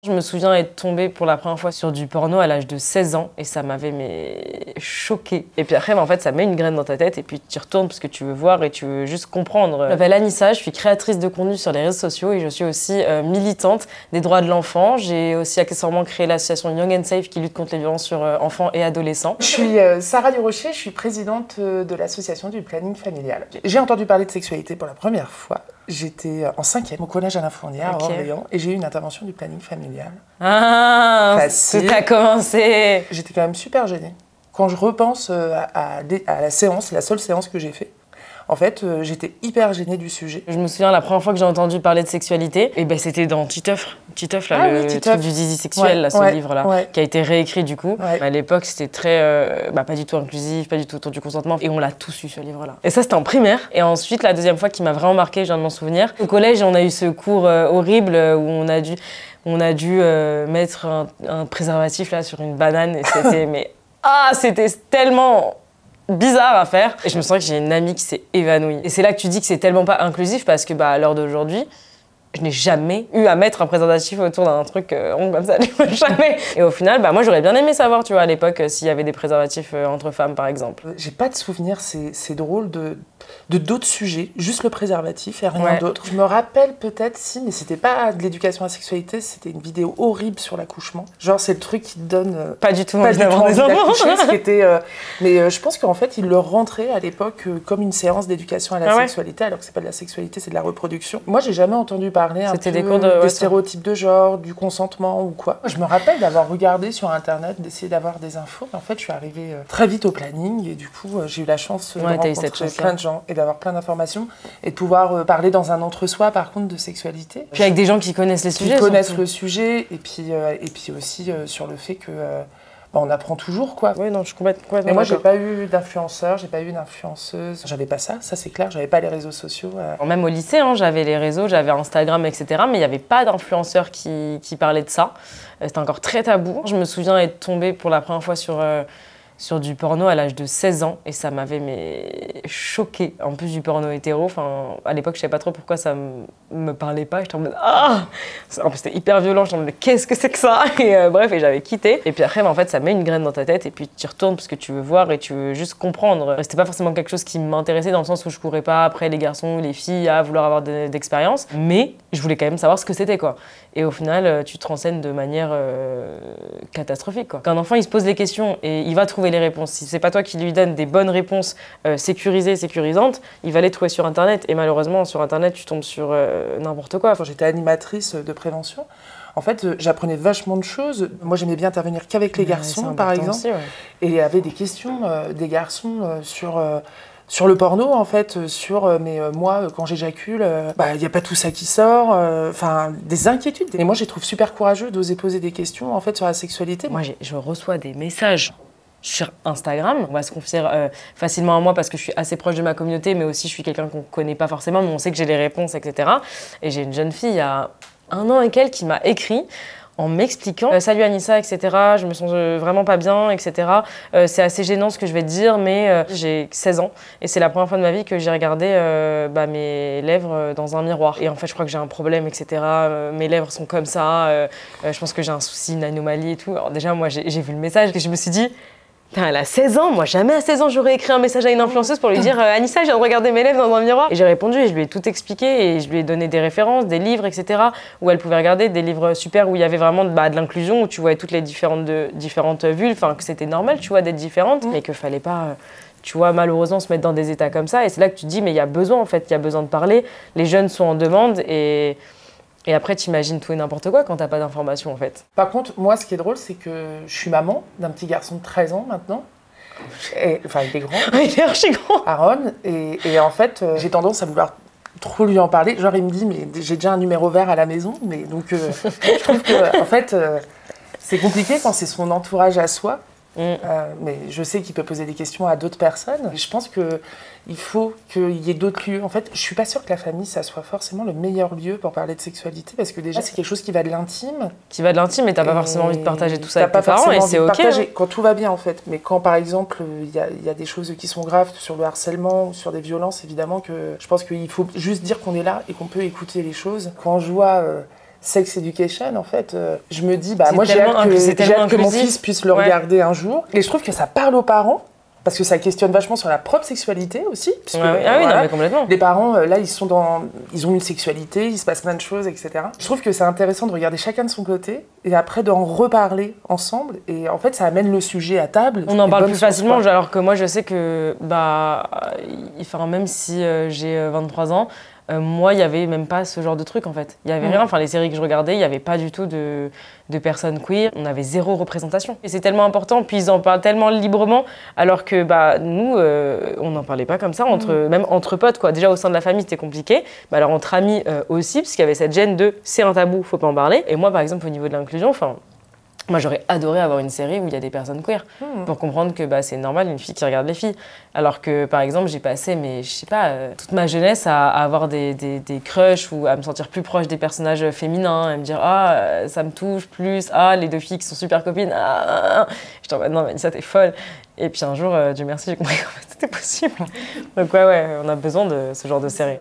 Je me souviens être tombée pour la première fois sur du porno à l'âge de 16 ans et ça m'avait choquée. Et puis après, en fait, ça met une graine dans ta tête et puis tu y retournes parce que tu veux voir et tu veux juste comprendre. Je m'appelle Anissa, je suis créatrice de contenu sur les réseaux sociaux et je suis aussi militante des droits de l'enfant. J'ai aussi accessoirement créé l'association Young and Safe qui lutte contre les violences sur enfants et adolescents. Je suis Sarah Durocher, je suis présidente de l'association du planning familial. J'ai entendu parler de sexualité pour la première fois. J'étais en 5e au collège Alain Fournier à Orléans et j'ai eu une intervention du planning familial. Ah, tout a commencé. J'étais quand même super gênée. Quand je repense à la séance, la seule séance que j'ai faite, en fait, j'étais hyper gênée du sujet. Je me souviens la première fois que j'ai entendu parler de sexualité, et ben c'était dans Titeuf, là, le truc du zizi sexuel, là, ce livre-là, qui a été réécrit du coup. À l'époque, c'était très, pas du tout inclusif, pas du tout autour du consentement, et on l'a tous eu ce livre-là. Et ça, c'était en primaire. Et ensuite, la deuxième fois qui m'a vraiment marquée, je viens de m'en souvenir. Au collège, on a eu ce cours horrible où on a dû mettre un préservatif là sur une banane, et c'était c'était tellement bizarre à faire. Et je me sens que j'ai une amie qui s'est évanouie. Et c'est là que tu dis que c'est tellement pas inclusif parce que à l'heure d'aujourd'hui, je n'ai jamais eu à mettre un préservatif autour d'un truc rond comme ça, jamais. Et au final, moi j'aurais bien aimé savoir, tu vois, à l'époque, s'il y avait des préservatifs entre femmes, par exemple. J'ai pas de souvenir, c'est drôle de d'autres sujets, juste le préservatif et rien d'autre. Je me rappelle peut-être, si, mais c'était pas de l'éducation à la sexualité, c'était une vidéo horrible sur l'accouchement. Genre, c'est le truc qui te donne pas du tout envie d'accoucher, ce qui était, mais je pense qu'en fait, ils le rentraient à l'époque comme une séance d'éducation à la sexualité, alors que c'est pas de la sexualité, c'est de la reproduction. Moi, j'ai jamais entendu parler des cours de stéréotypes de genre, du consentement ou quoi. Je me rappelle d'avoir regardé sur internet, d'essayer d'avoir des infos. En fait, je suis arrivée très vite au planning et du coup, j'ai eu la chance de rencontrer plein de gens et d'avoir plein d'informations et de pouvoir parler dans un entre-soi, par contre, de sexualité. Puis avec des gens qui connaissent les sujets. Qui connaissent le sujet et puis aussi sur le fait que on apprend toujours, quoi. Oui, non, je suis complètement Mais moi, j'ai pas eu d'influenceur, j'ai pas eu d'influenceuse. J'avais pas ça c'est clair, j'avais pas les réseaux sociaux. Même au lycée, j'avais les réseaux, j'avais Instagram, etc. Mais il n'y avait pas d'influenceurs qui parlaient de ça. C'était encore très tabou. Je me souviens être tombée pour la première fois sur du porno à l'âge de 16 ans et ça m'avait choquée. En plus du porno hétéro, à l'époque je savais pas trop pourquoi ça me parlait pas. J'étais en mode en plus c'était hyper violent, j'étais en mode qu'est-ce que c'est que ça? Et bref, et j'avais quitté. Et puis après en fait ça met une graine dans ta tête et puis tu y retournes parce que tu veux voir et tu veux juste comprendre. C'était pas forcément quelque chose qui m'intéressait dans le sens où je courais pas après les garçons ou les filles à vouloir avoir d'expérience, mais je voulais quand même savoir ce que c'était, quoi. Et au final tu te renseignes de manière catastrophique, quoi. Quand un enfant il se pose des questions et il va trouver les réponses. Si c'est pas toi qui lui donne des bonnes réponses sécurisées, sécurisantes, il va les trouver sur Internet. Et malheureusement, sur Internet, tu tombes sur n'importe quoi. Quand j'étais animatrice de prévention, en fait, j'apprenais vachement de choses. Moi, j'aimais bien intervenir qu'avec les garçons, par exemple. Aussi, et il y avait des questions des garçons sur le porno, en fait, moi, quand j'éjacule, y a pas tout ça qui sort, des inquiétudes. Et moi, je les trouve super courageux d'oser poser des questions, en fait, sur la sexualité. Moi, je reçois des messages sur Instagram. On va se confier facilement à moi parce que je suis assez proche de ma communauté, mais aussi je suis quelqu'un qu'on connaît pas forcément, mais on sait que j'ai les réponses, etc. Et j'ai une jeune fille, il y a 1 an et quelques, qui m'a écrit en m'expliquant salut Anissa, etc. Je me sens vraiment pas bien, etc. C'est assez gênant ce que je vais te dire, mais j'ai 16 ans et c'est la première fois de ma vie que j'ai regardé mes lèvres dans un miroir. Et en fait, je crois que j'ai un problème, etc. Mes lèvres sont comme ça. Je pense que j'ai un souci, une anomalie et tout. Alors déjà, moi, j'ai vu le message et je me suis dit, elle a 16 ans, moi jamais à 16 ans j'aurais écrit un message à une influenceuse pour lui dire Anissa, je viens de regarder mes lèvres dans un miroir. Et j'ai répondu et je lui ai tout expliqué et je lui ai donné des références, des livres, etc. où elle pouvait regarder, des livres super où il y avait vraiment de l'inclusion, où tu voyais toutes les différentes vulves, que c'était normal, tu vois, d'être différente, mais qu'il fallait pas, tu vois, malheureusement se mettre dans des états comme ça. Et c'est là que tu te dis, mais il y a besoin, en fait, il y a besoin de parler. Les jeunes sont en demande et après, t'imagines tout et n'importe quoi quand t'as pas d'informations, en fait. Par contre, moi, ce qui est drôle, c'est que je suis maman d'un petit garçon de 13 ans maintenant. Il est grand. Il est archi grand. Aaron. Et en fait, j'ai tendance à vouloir trop lui en parler. Genre, il me dit, mais j'ai déjà un numéro vert à la maison. Mais donc, je trouve que, en fait, c'est compliqué quand c'est son entourage à soi. Mais je sais qu'il peut poser des questions à d'autres personnes. Je pense qu'il faut qu'il y ait d'autres lieux. En fait, je suis pas sûre que la famille, ça soit forcément le meilleur lieu pour parler de sexualité, parce que déjà, c'est quelque chose qui va de l'intime. Qui va de l'intime, et t'as pas forcément envie de partager tout ça avec tes parents, et c'est ok. Quand tout va bien, en fait. Mais quand, par exemple, il y a des choses qui sont graves sur le harcèlement ou sur des violences, évidemment que je pense qu'il faut juste dire qu'on est là et qu'on peut écouter les choses. Quand je vois Sex Education, en fait, je me dis, moi j'ai hâte que mon inclusif. fils puisse le regarder un jour. Et je trouve que ça parle aux parents, parce que ça questionne vachement sur la propre sexualité aussi. Puisque, oui, non, mais complètement. Les parents, là, ils ont une sexualité, il se passe plein de choses, etc. Je trouve que c'est intéressant de regarder chacun de son côté, et après d'en reparler ensemble. Et en fait, ça amène le sujet à table. On en parle plus facilement, alors que moi, je sais que, même si j'ai 23 ans, moi, il n'y avait même pas ce genre de truc, en fait. Il n'y avait rien. Enfin, les séries que je regardais, il n'y avait pas du tout de personnes queer. On avait 0 représentation. Et c'est tellement important, puis ils en parlent tellement librement, alors que nous, on n'en parlait pas comme ça, même entre potes, quoi. Déjà, au sein de la famille, c'était compliqué. Alors, entre amis aussi, parce qu'il y avait cette gêne de « c'est un tabou, faut pas en parler ». Et moi, par exemple, au niveau de l'inclusion, moi, j'aurais adoré avoir une série où il y a des personnes queer pour comprendre que c'est normal une fille qui regarde les filles. Alors que, par exemple, j'ai passé, toute ma jeunesse à avoir des crushs ou à me sentir plus proche des personnages féminins, à me dire « Ah, ça me touche plus. Ah, les 2 filles qui sont super copines. Ah. » J'étais en mode « Non, mais ça, t'es folle. » Et puis un jour, Dieu merci, j'ai compris que c'était possible. Donc ouais, on a besoin de ce genre de série.